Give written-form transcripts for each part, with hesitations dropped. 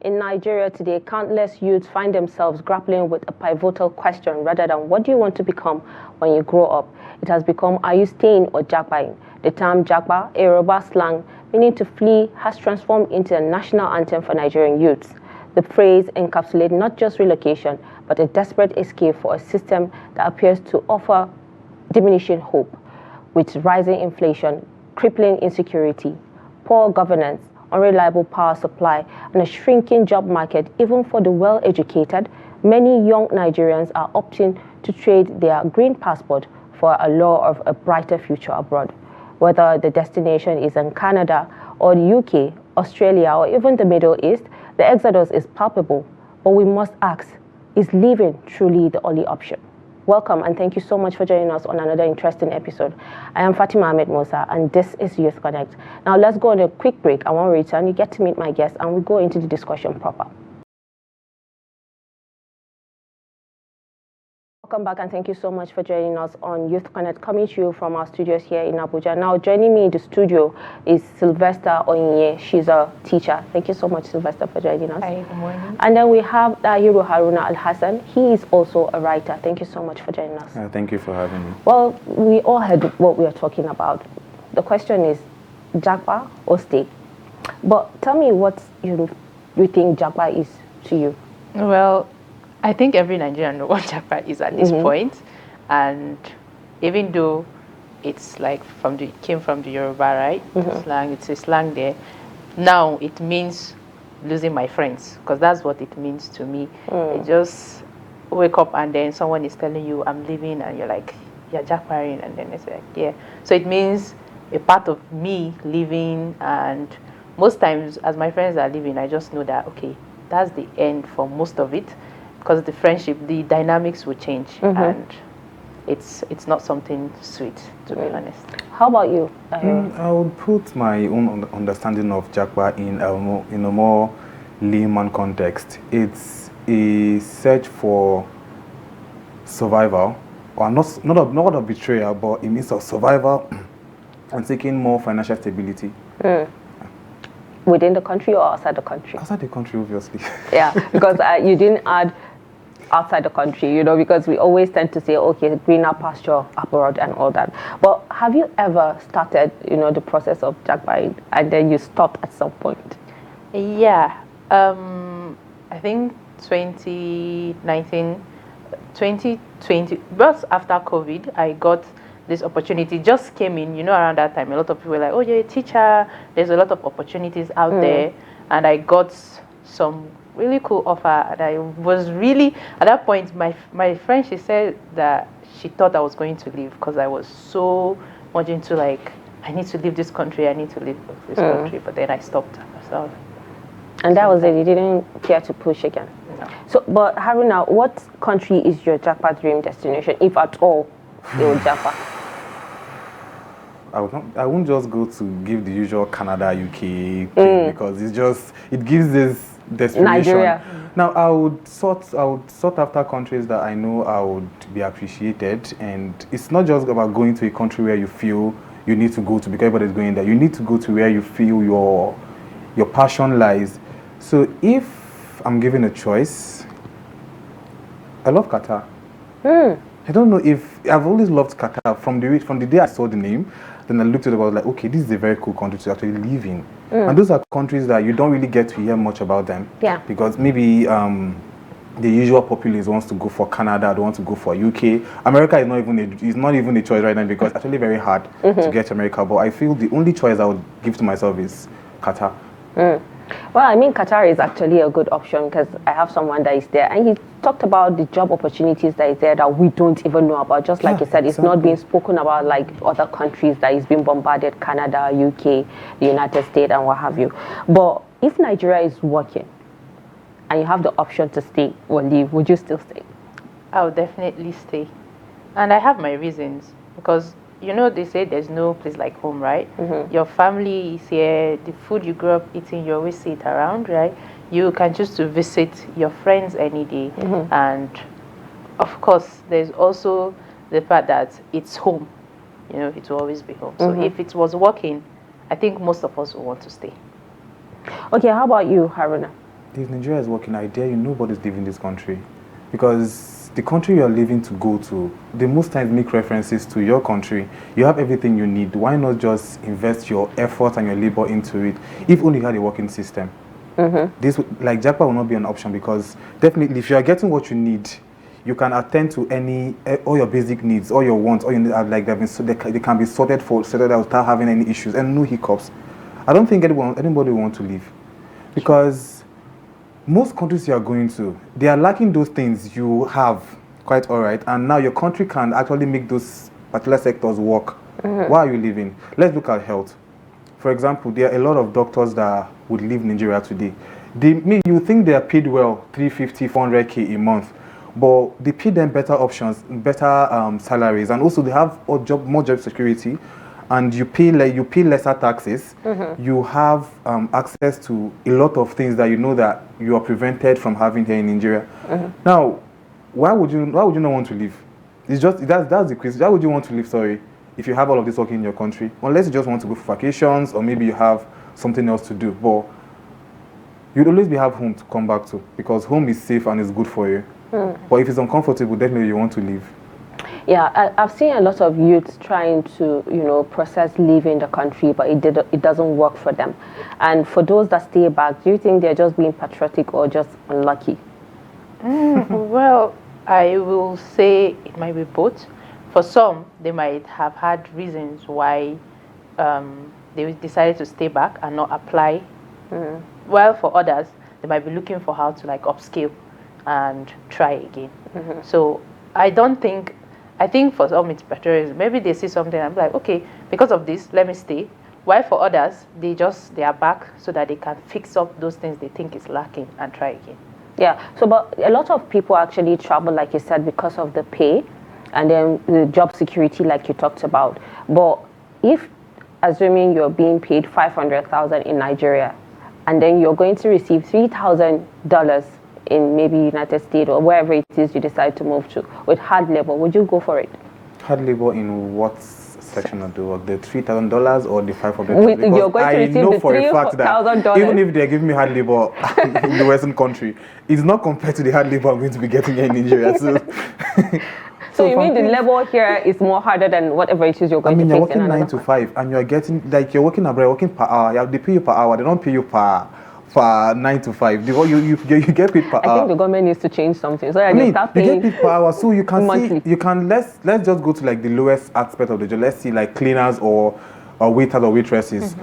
In Nigeria today, countless youths find themselves grappling with a pivotal question rather than what do you want to become when you grow up. It has become, are you staying or japaing? The term Japa, a Yoruba slang meaning to flee, has transformed into a national anthem for Nigerian youths. The phrase encapsulates not just relocation, but a desperate escape for a system that appears to offer diminishing hope. With rising inflation, crippling insecurity, poor governance, unreliable power supply, and a shrinking job market, even for the well-educated, many young Nigerians are opting to trade their green passport for a lure of a brighter future abroad. Whether the destination is in Canada or the UK, Australia, or even the Middle East, the exodus is palpable. But we must ask, is leaving truly the only option? Welcome and thank you so much for joining us on another interesting episode. I am Fatima Ahmed Musa and this is Youth Connect. Now let's go on a quick break. I want to return, you get to meet my guests and we go into the discussion proper. Welcome back and thank you so much for joining us on Youth Connect, coming to you from our studios here in Abuja. Now joining me in the studio is Sylvester Onyinye. She's a teacher. Thank you so much, Sylvester, for joining us. Hi, good morning. And then we have Dahiru Haruna Alhassan. He is also a writer. Thank you so much for joining us. Thank you for having me. Well, we all heard what we are talking about. The question is, Japa or stay? But tell me what you think Japa is to you. Well, I think every Nigerian knows what Japa is at this point. And even though it's like came from the Yoruba, right? Slang, it's a slang there. Now it means losing my friends, because that's what it means to me. You just wake up and then someone is telling you I'm leaving and you're like, you're japaring, and then it's like, yeah. So it means a part of me leaving, and most times as my friends are leaving, I just know that, okay, that's the end for most of it. Because the friendship, the dynamics will change, and it's not something sweet, to be honest. How about you? I would put my own understanding of Japa in a more layman context. It's a search for survival, or not a betrayal, but it means of survival and seeking more financial stability. Within the country or outside the country? Outside the country, obviously. Yeah, because you didn't add outside the country, because we always tend to say, okay, greener pasture abroad and all that. But have you ever started, the process of jackbuying and then you stopped at some point? Yeah, I think 2019, 2020, just after COVID, I got this opportunity. Just came in, around that time. A lot of people were like, oh, you're a teacher. There's a lot of opportunities out there. And I got some really cool offer. And I was really, at that point, my friend, she said that she thought I was going to leave because I was so much into like, I need to leave this country. I need to leave this country. But then I stopped. So, and that was it. You didn't care to push again. No. So, but Haruna, what country is your Japa dream destination, if at all, you would Japa? I won't just go to give the usual Canada, UK thing, because it gives this desperation. Nigeria. Now I would sort after countries that I know I would be appreciated, and it's not just about going to a country where you feel you need to go to because everybody's going there. You need to go to where you feel your passion lies. So if I'm given a choice, I love Qatar. I don't know if I've always loved Qatar from the day I saw the name. Then I looked at it, I was like, okay, this is a very cool country to actually live in. And those are countries that you don't really get to hear much about them. Yeah. Because maybe the usual populace wants to go for Canada, they want to go for UK. America is not even a choice right now because it's actually very hard to get to America. But I feel the only choice I would give to myself is Qatar. Well, I mean, Qatar is actually a good option because I have someone that is there, and he talked about the job opportunities that is there that we don't even know about. Just like you said, it's not being spoken about like other countries that is being bombarded, Canada, UK, the United States, and what have you. But if Nigeria is working and you have the option to stay or leave, would you still stay? I would definitely stay. And I have my reasons because they say there's no place like home, right? Your family is here, the food you grew up eating, you always see it around, right? You can choose to visit your friends any day. And of course, there's also the fact that it's home. It will always be home. So if it was working, I think most of us will want to stay. Okay, how about you, Haruna? If Nigeria is working, I dare you, nobody's leaving this country. Because the country you are leaving to go to, they most times make references to your country. You have everything you need. Why not just invest your effort and your labor into it, if only you had a working system? This, like Japa, will not be an option, because definitely if you are getting what you need, you can attend to all your basic needs, all your wants, all you need, like they can be sorted out without having any issues and no hiccups. I don't think anybody will want to leave, because most countries you are going to, they are lacking those things you have quite all right, and now your country can actually make those particular sectors work. Why are you leaving? Let's look at health. For example, there are a lot of doctors that would leave Nigeria today. You think they are paid well, 350, 400K a month, but they pay them better options, better salaries, and also they have more job security, and you pay lesser taxes. You have access to a lot of things that you know that you are prevented from having here in Nigeria. Now, why would you not want to leave? It's just that's the question. Why would you want to leave? Sorry, if you have all of this working in your country, unless you just want to go for vacations, or maybe you have something else to do. But you'd always have home to come back to, because home is safe and is good for you. But if it's uncomfortable, definitely you want to leave. Yeah, I've seen a lot of youths trying to, process leaving the country, but it doesn't work for them. And for those that stay back, do you think they're just being patriotic or just unlucky? Well, I will say it might be both. For some, they might have had reasons why they decided to stay back and not apply. While for others, they might be looking for how to upskill and try again. So I think for some it's better. Maybe they see something and be like, okay, because of this, let me stay. While for others, they are back so that they can fix up those things they think is lacking and try again. Yeah, so but a lot of people actually travel, like you said, because of the pay and then the job security, like you talked about. But if, assuming you're being paid $500,000 in Nigeria, and then you're going to receive $3,000 in maybe United States or wherever it is you decide to move to with hard labor, would you go for it? Hard labor in what section of the work? The $3,000 or the $500,000? You're going to receive the $3,000. Even if they're giving me hard labor in the Western country, it's not compared to the hard labor I'm going to be getting here in Nigeria. So you mean the labor here is more harder than whatever it is you're going to face? You're working 9 to 5, and you're getting, you're working abroad, working per hour. They pay you per hour. They don't pay you per 9 to 5. You get paid per hour. I think the government needs to change something. So they start paying. You get paid per hour, so you can monthly. Let's just go to the lowest aspect of the job. Let's see cleaners or waiters or waitresses.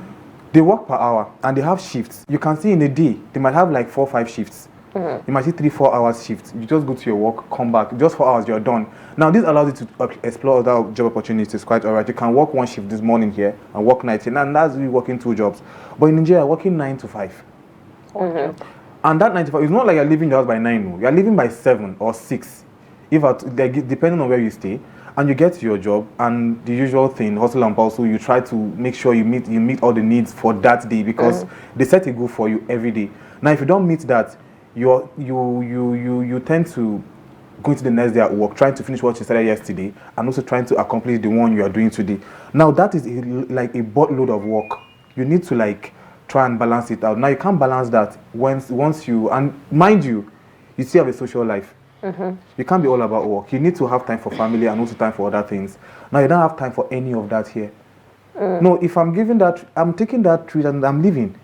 They work per hour and they have shifts. You can see in a day they might have 4 or 5 shifts. You might see 3-4 hours shifts. You just go to your work, come back, just 4 hours, you're done. Now this allows you to explore other job opportunities quite alright. You can work 1 shift this morning here and work night here, and that's you working 2 jobs. But in Nigeria, working 9 to 5. And that 9 to 5, it's not like you're leaving the house by 9. You're leaving by 7 or 6, depending on where you stay. And you get to your job, and the usual thing, hustle and bustle, you try to make sure you meet all the needs for that day, because they set a goal for you every day. Now, if you don't meet that, you tend to go into the next day at work, trying to finish what you started yesterday, and also trying to accomplish the one you are doing today. Now, that is a buttload of work. You need to try and balance it out. Now, you can't balance that once you, and mind you still have a social life. You can't be all about work. You need to have time for family and also time for other things. Now, you don't have time for any of that here. No, if I'm taking that treat and I'm leaving.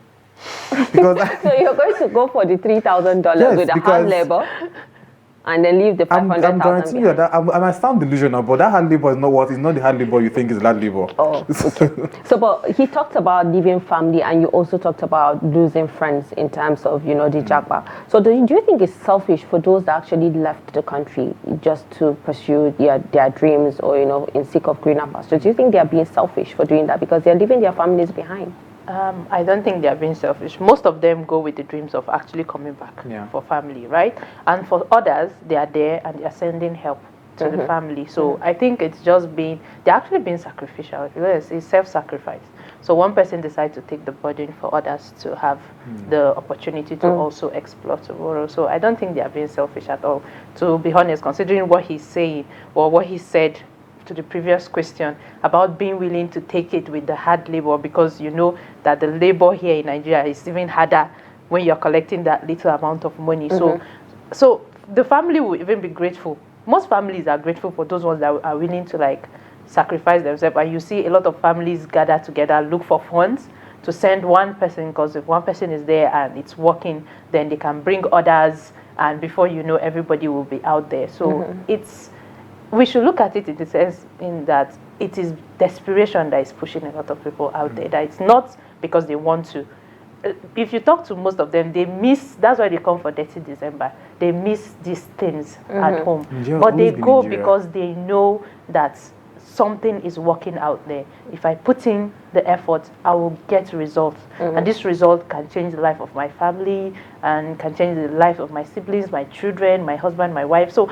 Because so you're going to go for the $3,000 with the hard labor and then leave the $500,000. I'm guaranteeing you that I might sound delusional, but that hard labor is not the hard labor you think is hard labor. Oh, okay. So, but he talked about leaving family, and you also talked about losing friends in terms of, the Japa. So do you think it's selfish for those that actually left the country just to pursue their dreams or, in seek of greener pastures? Do you think they are being selfish for doing that because they're leaving their families behind? I don't think they are being selfish. Most of them go with the dreams of actually coming back for family, right? And for others, they are there and they are sending help to the family. So I think it's just they're actually being sacrificial. It's self-sacrifice. So one person decides to take the burden for others to have the opportunity to also explore tomorrow. So I don't think they are being selfish at all. To be honest, considering what he's saying or what he said to the previous question about being willing to take it with the hard labor, because you know that the labor here in Nigeria is even harder when you're collecting that little amount of money. So the family will even be grateful. Most families are grateful for those ones that are willing to like sacrifice themselves. And you see a lot of families gather together, look for funds to send one person, because if one person is there and it's working, then they can bring others, and before you know, everybody will be out there. So we should look at it in the sense in that it is desperation that is pushing a lot of people out there. That it's not because they want to. If you talk to most of them, they miss. That's why they come for 30 December. They miss these things at home, but they go because they know that something is working out there. If I put in the effort, I will get results, and this result can change the life of my family and can change the life of my siblings, my children, my husband, my wife. So,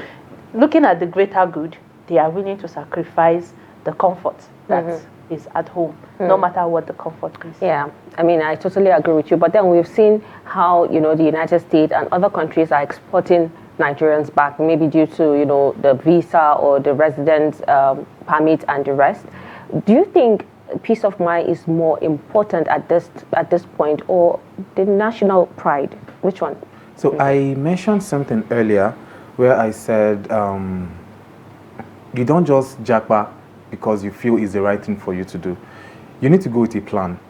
looking at the greater good, they are willing to sacrifice the comfort that is at home, no matter what the comfort is. Yeah, I mean, I totally agree with you. But then we've seen how, the United States and other countries are exporting Nigerians back, maybe due to, the visa or the residence permit and the rest. Do you think peace of mind is more important at this point, or the national pride? Which one? So I mentioned something earlier where I said you don't just japa because you feel is the right thing for you to do. You need to go with a plan.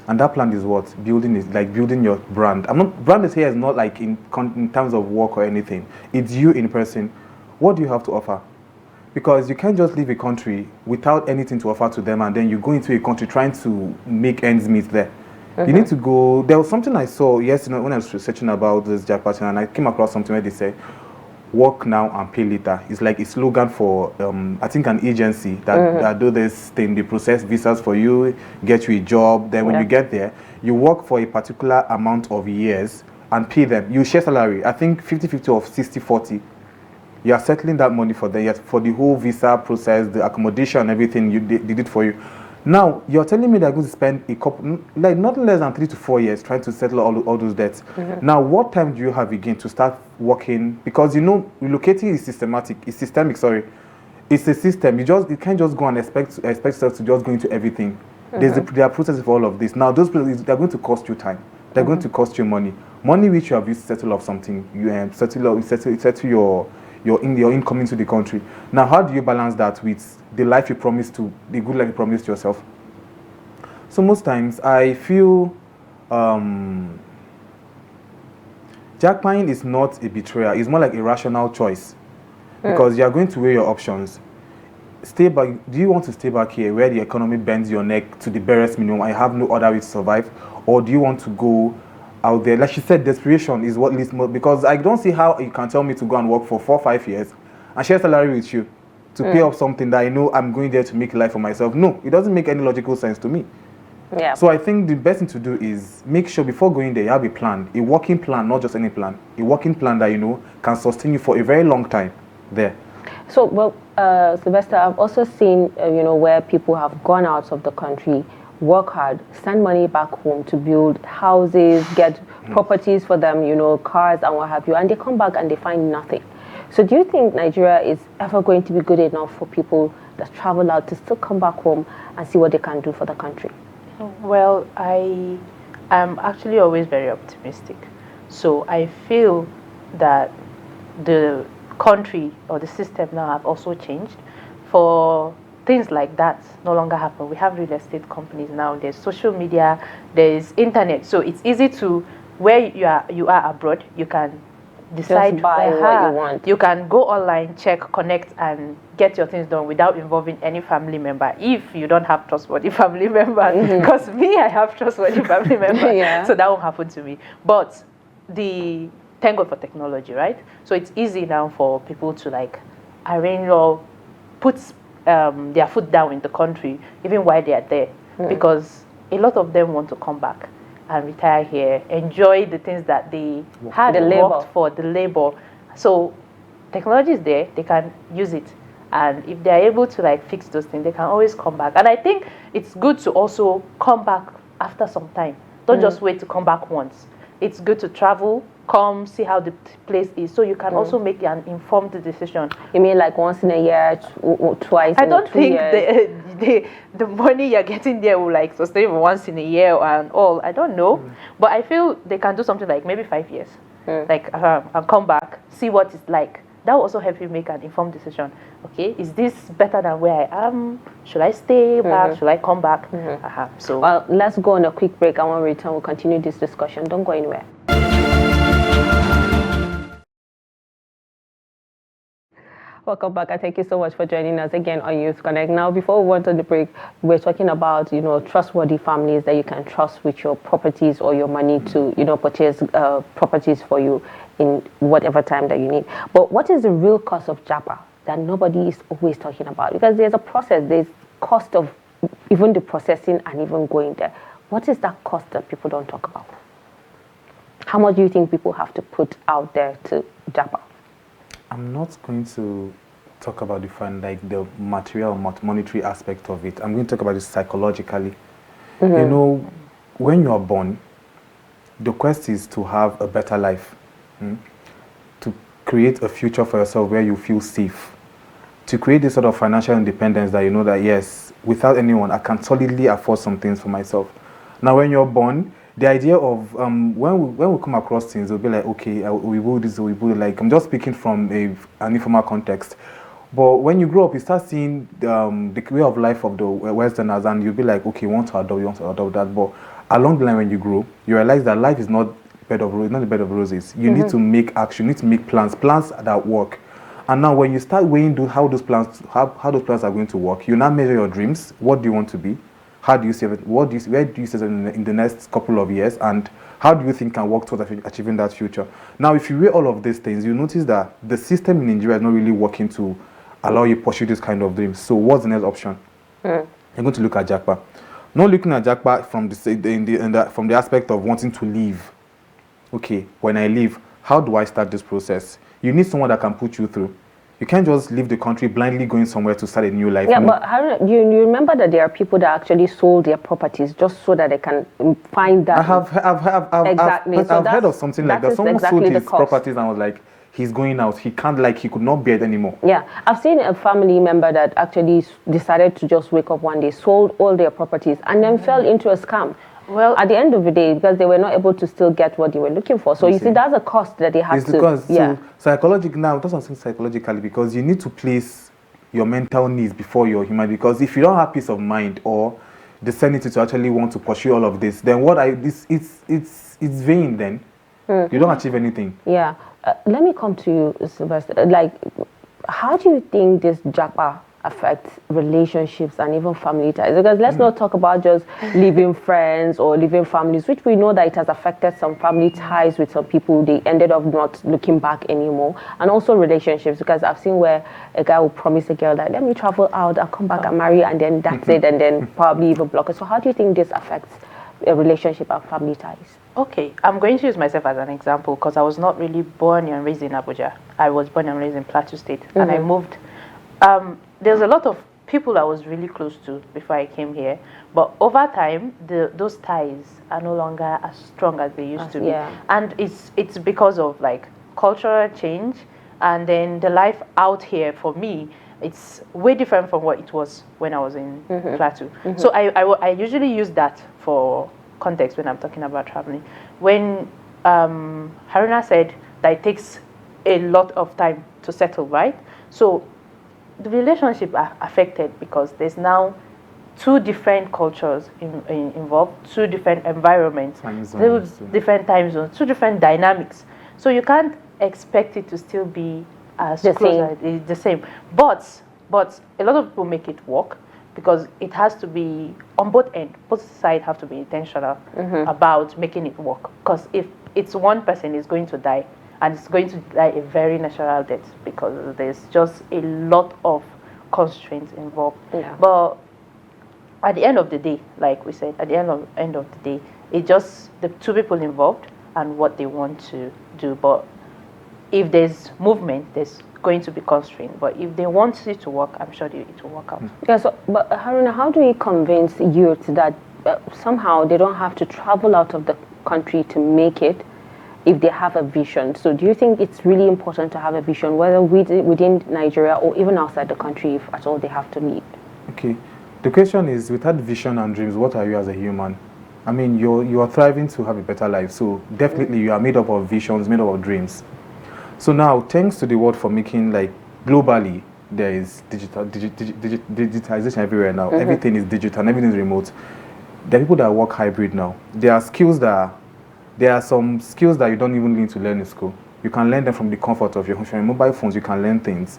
And that plan is what? Building your brand. Brand is here is not like in terms of work or anything. It's you in person. What do you have to offer? Because you can't just leave a country without anything to offer to them, and then you go into a country trying to make ends meet there. You need to go. There was something I saw yesterday when I was researching about this Japa thing, and I came across something where they said, work now and pay later. It's like a slogan for, I think, an agency that do this thing. They process visas for you, get you a job. Then when you get there, you work for a particular amount of years and pay them. You share salary. I think 50-50 or 60-40. You are settling that money for them. Yes, for the whole visa process, the accommodation, everything they did for you. Now, you're telling me they're going to spend a couple, like not less than 3 to 4 years trying to settle all those debts. Now, what time do you have again to start working? Because, relocating is systemic, It's a system. You can't just go and expect yourself to just go into everything. There are processes for all of this. Now, those processes, they're going to cost you time. They're going to cost you money. Money which you have used to settle off something. You settle your income into the country. Now, how do you balance that with the good life you promised yourself? So most times, I feel jackpotting is not a betrayal. It's more like a rational choice, because you are going to weigh your options. Stay back. Do you want to stay back here where the economy bends your neck to the barest minimum? I have no other way to survive, or do you want to go out there? Like she said, desperation is what leads more, because I don't see how you can tell me to go and work for 4 or 5 years and share salary with you to pay off something that I know I'm going there to make life for myself. No, it doesn't make any logical sense to me. Yeah. So I think the best thing to do is make sure before going there you have a plan, a working plan, not just any plan, a working plan that can sustain you for a very long time there. So, well, Sylvester, I've also seen where people have gone out of the country, work hard, send money back home to build houses, get properties for them, cars and what have you, and they come back and they find nothing. So do you think Nigeria is ever going to be good enough for people that travel out to still come back home and see what they can do for the country? Well, I am actually always very optimistic. So I feel that the country or the system now have also changed for things like that no longer happen. We have real estate companies now. There's social media. There's internet. So it's easy to, where you are abroad, you can decide just buy what you want. You can go online, check, connect, and get your things done without involving any family member. If you don't have trustworthy family members, because me, I have trustworthy family members, so that won't happen to me. But thank God for technology, right? So it's easy now for people to arrange or put their foot down in the country, even while they are there, because a lot of them want to come back and retire here, enjoy the things that they had worked for, the labor. So technology is there, they can use it. And if they're able to fix those things, they can always come back. And I think it's good to also come back after some time. Don't just wait to come back once. It's good to travel, come see how the place is, so you can also make an informed decision. You mean once in a year, twice? I don't think the money you're getting there will like sustain once in a year and all. I don't know, but I feel they can do something like maybe 5 years, like and come back, see what it's like. That will also help you make an informed decision. Okay, is this better than where I am? Should I stay back? Should I come back? So, well, let's go on a quick break. And when we return, we'll continue this discussion. Don't go anywhere. Welcome back, and thank you so much for joining us again on Youth Connect. Now, before we went on the break, we're talking about, trustworthy families that you can trust with your properties or your money to, purchase properties for you in whatever time that you need. But what is the real cost of Japa that nobody is always talking about? Because there's a process, there's cost of even the processing and even going there. What is that cost that people don't talk about? How much do you think people have to put out there to Japa? I'm not going to talk about the material, monetary aspect of it. I'm going to talk about it psychologically. When you are born, the quest is to have a better life, to create a future for yourself where you feel safe, to create this sort of financial independence that you know that, yes, without anyone, I can solidly afford some things for myself. Now, when you're born, the idea of when we come across things, we'll be like, okay, we will this, we will like. I'm just speaking from an informal context, but when you grow up, you start seeing the way of life of the Westerners, and you'll be like, okay, you want to adopt that. But along the line, when you grow, you realize that life is not a bed of roses. You need to make action. You need to make plans that work. And now, when you start weighing how those plans are going to work, you now measure your dreams. What do you want to be? How do you see it? Where do you see it in the next couple of years? And how do you think can work towards achieving that future? Now, if you weigh all of these things, you notice that the system in Nigeria is not really working to allow you pursue this kind of dreams. So what's the next option? You're going to look at Japa. Not looking at Japa from the aspect of wanting to leave. Okay, when I leave, how do I start this process? You need someone that can put you through. You can't just leave the country blindly going somewhere to start a new life. Yeah, but Haruna, you remember that there are people that actually sold their properties just so that they can find that. I've heard of something like that. Someone sold his properties and was like, he's going out. He can't, he could not bear it anymore. Yeah, I've seen a family member that actually decided to just wake up one day, sold all their properties, and then fell into a scam. Well, at the end of the day, because they were not able to still get what they were looking for. So you see, that's a cost that they have to. So psychologically, now that's what I'm saying psychologically, because you need to place your mental needs before your human. Because if you don't have peace of mind or the sanity to actually want to pursue all of this, then it's vain. Then you don't achieve anything. Yeah. Let me come to you, Sylvester. How do you think this Japa affects relationships and even family ties? Because let's not talk about just leaving friends or leaving families, which we know that it has affected some family ties with some people. They ended up not looking back anymore. And also relationships, because I've seen where a guy will promise a girl that, let me travel out, I'll come back and marry, and then that's it, and then probably even block it. So how do you think this affects a relationship and family ties? Okay, I'm going to use myself as an example because I was not really born and raised in Abuja. I was born and raised in Plateau State, and I moved. There's a lot of people I was really close to before I came here, but over time, those ties are no longer as strong as they used to be, and it's because of cultural change, and then the life out here for me, it's way different from what it was when I was in Plateau. So I usually use that for context when I'm talking about traveling. When Haruna said that it takes a lot of time to settle, right? So the relationship are affected because there's now two different cultures involved, two different environments, different time zones, two different dynamics. So you can't expect it to still be as the same. But a lot of people make it work because it has to be on both ends. Both sides have to be intentional about making it work. Because if it's one person is going to die, and it's going to die a very natural death because there's just a lot of constraints involved. Yeah. But at the end of the day, like we said, at the end of the day, it's just the two people involved and what they want to do. But if there's movement, there's going to be constraint. But if they want it to work, I'm sure it will work out. Yeah. So, but Haruna, how do we convince youth that somehow they don't have to travel out of the country to make it if they have a vision? So do you think it's really important to have a vision, whether within Nigeria or even outside the country, if at all they have to leave? Okay. The question is, without vision and dreams, what are you as a human? I mean, you are thriving to have a better life. So definitely you are made up of visions, made up of dreams. So now, thanks to the world for making, like, globally, there is digitization everywhere now. Everything is digital and everything is remote. There are people that work hybrid now. There are some skills that you don't even need to learn in school. You can learn them from the comfort of your mobile phones. You can learn things.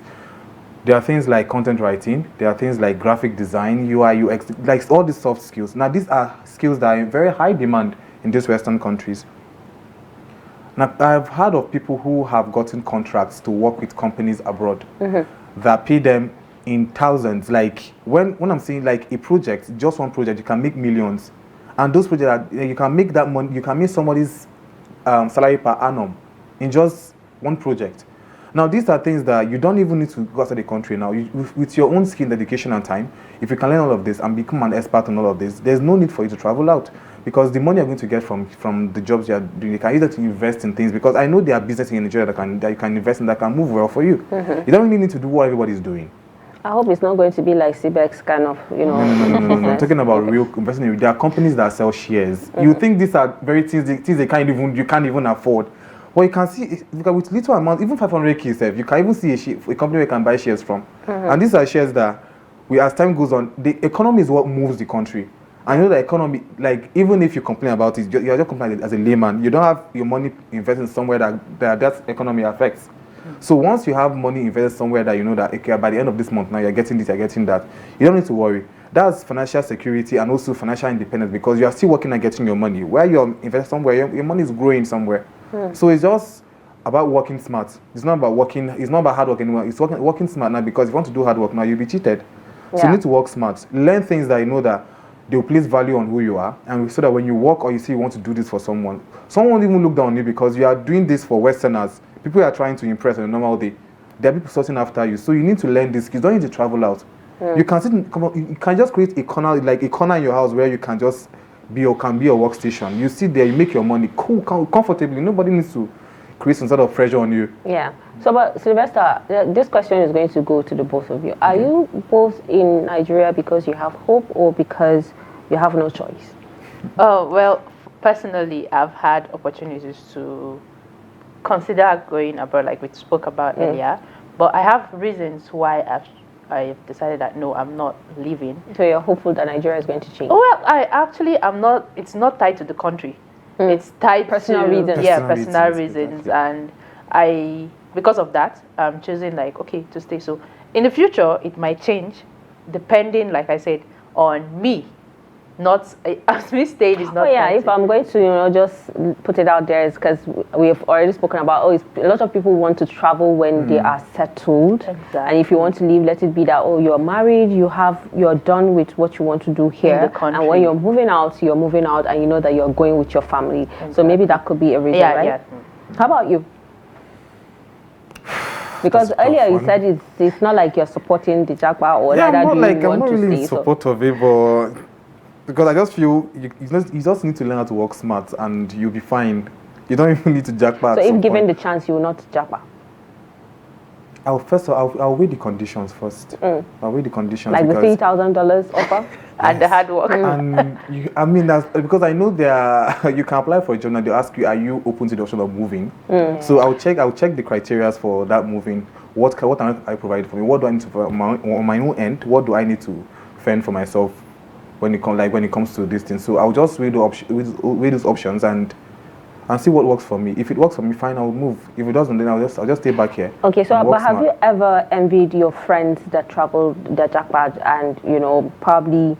There are things like content writing. There are things like graphic design, UI, UX, like all these soft skills. Now, these are skills that are in very high demand in these Western countries. Now, I've heard of people who have gotten contracts to work with companies abroad that pay them in thousands. Like, when I'm saying like a project, just one project, you can make millions. And those projects, you can make that money, you can make somebody's salary per annum in just one project. Now, these are things that you don't even need to go outside the country now. With your own skill, dedication, and time, if you can learn all of this and become an expert on all of this, there's no need for you to travel out. Because the money you're going to get from the jobs you're doing, you can use it to invest in things. Because I know there are businesses in Nigeria that you can invest in that can move well for you. You don't really need to do what everybody's doing. I hope it's not going to be like CBEX kind of, you know. No. I'm talking about real investing. There are companies that sell shares. You think these are very things you can't even afford. Well, you can see with little amount, even 500k, you can even see a company where you can buy shares from. And these are shares that, as time goes on, the economy is what moves the country. I know the economy, like, even if you complain about it, you're just complaining as a layman. You don't have your money invested somewhere that economy affects. So once you have money invested somewhere that you know that, okay, by the end of this month now you're getting this, you're getting that, you don't need to worry. That's financial security and also financial independence, because you are still working and getting your money. Where you're invested somewhere, your money is growing somewhere. So it's just about working smart. It's not about hard work anymore. It's working smart now, because if you want to do hard work now, you'll be cheated. So you need to work smart. Learn things that you know that they'll place value on who you are, and so that when you work or you say you want to do this for someone won't even look down on you because you are doing this for Westerners. People are trying to impress on a normal day. There are people sorting after you. So you need to learn these skills. You don't need to travel out. You can you can just create a corner in your house where you can just be your workstation. You sit there, you make your money cool, comfortably. Nobody needs to create some sort of pressure on you. Yeah. So, but Sylvester, this question is going to go to the both of you. Are you both in Nigeria because you have hope or because you have no choice? Oh, well, personally, I've had opportunities to consider going abroad, like we spoke about earlier. But I have reasons why I've decided that no, I'm not leaving. So you're hopeful that Nigeria is going to change? Oh, well, I'm not. It's not tied to the country. It's tied personal to reasons. Personal reasons, and because of that, I'm choosing to stay. So in the future, it might change, depending, like I said, on me. Not as me stage is not. Oh yeah, if I'm going to just put it out there, is because we have already spoken about. A lot of people want to travel when they are settled, exactly. And if you want to leave, let it be that you're married, you're done with what you want to do here, in the country. And when you're moving out, and you know that you're going with your family. Exactly. So maybe that could be a reason, right? Yeah. How about you? Because earlier you said it's not like you're supporting the Japa or I'm not want really to stay, in support of it, but because I just feel you just need to learn how to work smart and you'll be fine. You don't even need to Japa. So if given the chance, you will not Japa? I'll weigh the conditions first. I'll weigh the conditions. Like the $3,000 offer? And the hard work. And that's because I know you can apply for a job and they'll ask you, are you open to the option of moving? So I'll check the criteria for that moving. What am I providing for me? What do I need to provide on my own end? What do I need to fend for myself when it comes to this thing? So I'll just weigh those options and see what works for me. If it works for me, fine, I'll move. If it doesn't, then I'll just stay back here. Okay, so but have you ever envied your friends that traveled the jackpot and probably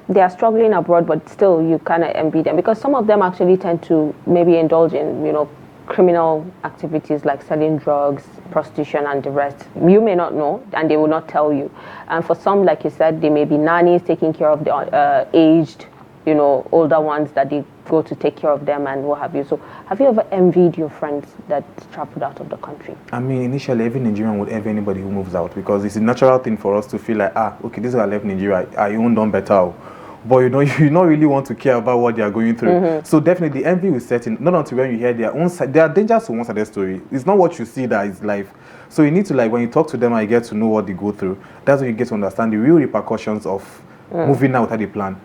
they are struggling abroad, but still you kind of envy them? Because some of them actually tend to maybe indulge in criminal activities like selling drugs, prostitution, and the rest. You may not know, and they will not tell you. And for some, like you said, they may be nannies taking care of the aged, older ones that they go to take care of them and what have you. So have you ever envied your friends that traveled out of the country? I mean, initially, every Nigerian would envy anybody who moves out because it's a natural thing for us to feel like, okay, this is why I left Nigeria. I won't done better. but you not really want to care about what they are going through. So definitely envy will set in, not until when you hear their own side. There are dangers to one side of the story. It's not what you see that is life. So you need to, like, when you talk to them and you get to know what they go through, that's when you get to understand the real repercussions of moving out without a plan.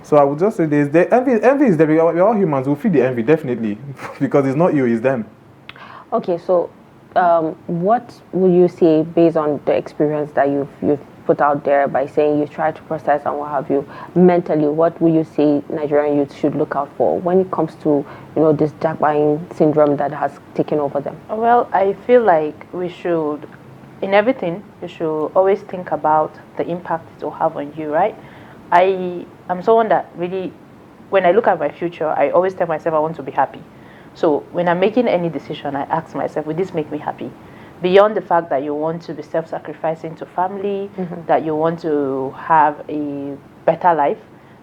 So I would just say envy is there. We're all humans. We'll feel the envy, definitely, because it's not you, it's them. Okay, so what would you say, based on the experience that you've put out there, by saying you try to process and what have you, mentally, what would you say Nigerian youth should look out for when it comes to, this jackpine syndrome that has taken over them? Well, I feel like we should, in everything, you should always think about the impact it will have on you, right? I am someone that really, when I look at my future, I always tell myself I want to be happy. So when I'm making any decision, I ask myself, will this make me happy? Beyond the fact that you want to be self-sacrificing to family, that you want to have a better life,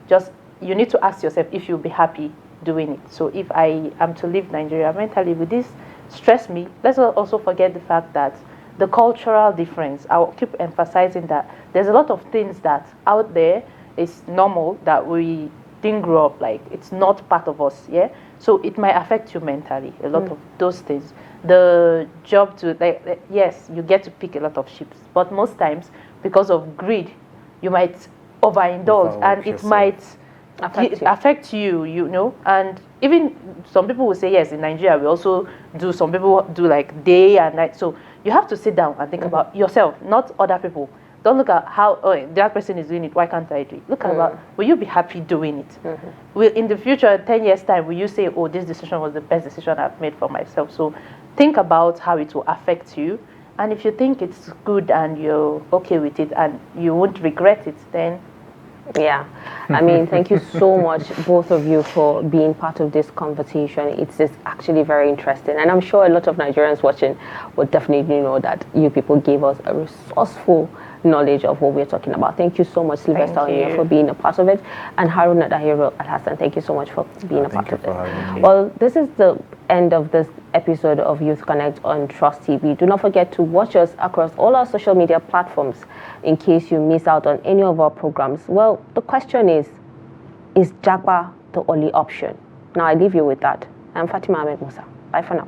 just you need to ask yourself if you'll be happy doing it. So if I am to leave Nigeria mentally, will this stress me? Let's not also forget the fact that the cultural difference, I'll keep emphasizing that there's a lot of things that out there is normal that we didn't grow up like. It's not part of us, yeah? So it might affect you mentally, a lot of those things. The job to, yes, you get to pick a lot of ships, but most times, because of greed, you might overindulge, and it might affect you, and even some people will say, yes, in Nigeria, we also do, some people do like day and night. So you have to sit down and think about yourself, not other people. Don't look at how that person is doing it, why can't I do it? Look at will you be happy doing it? Will, in the future, 10 years time, will you say, oh, this decision was the best decision I've made for myself? So think about how it will affect you. And if you think it's good and you're okay with it and you won't regret it, then... Yeah, I mean, thank you so much, both of you, for being part of this conversation. It's actually very interesting, and I'm sure a lot of Nigerians watching would definitely know that you people gave us a resourceful knowledge of what we're talking about. Thank you so much, Sylvester, Onyinye, for being a part of it, and Haruna, Dahiru, Alhassan, thank you so much for being a part of it. Well, this is the end of this episode of Youth Connect on Trust TV. Do not forget to watch us across all our social media platforms in case you miss out on any of our programs. Well, the question is Japa the only option? Now I leave you with that. I'm Fatima Ahmed Musa. Bye for now.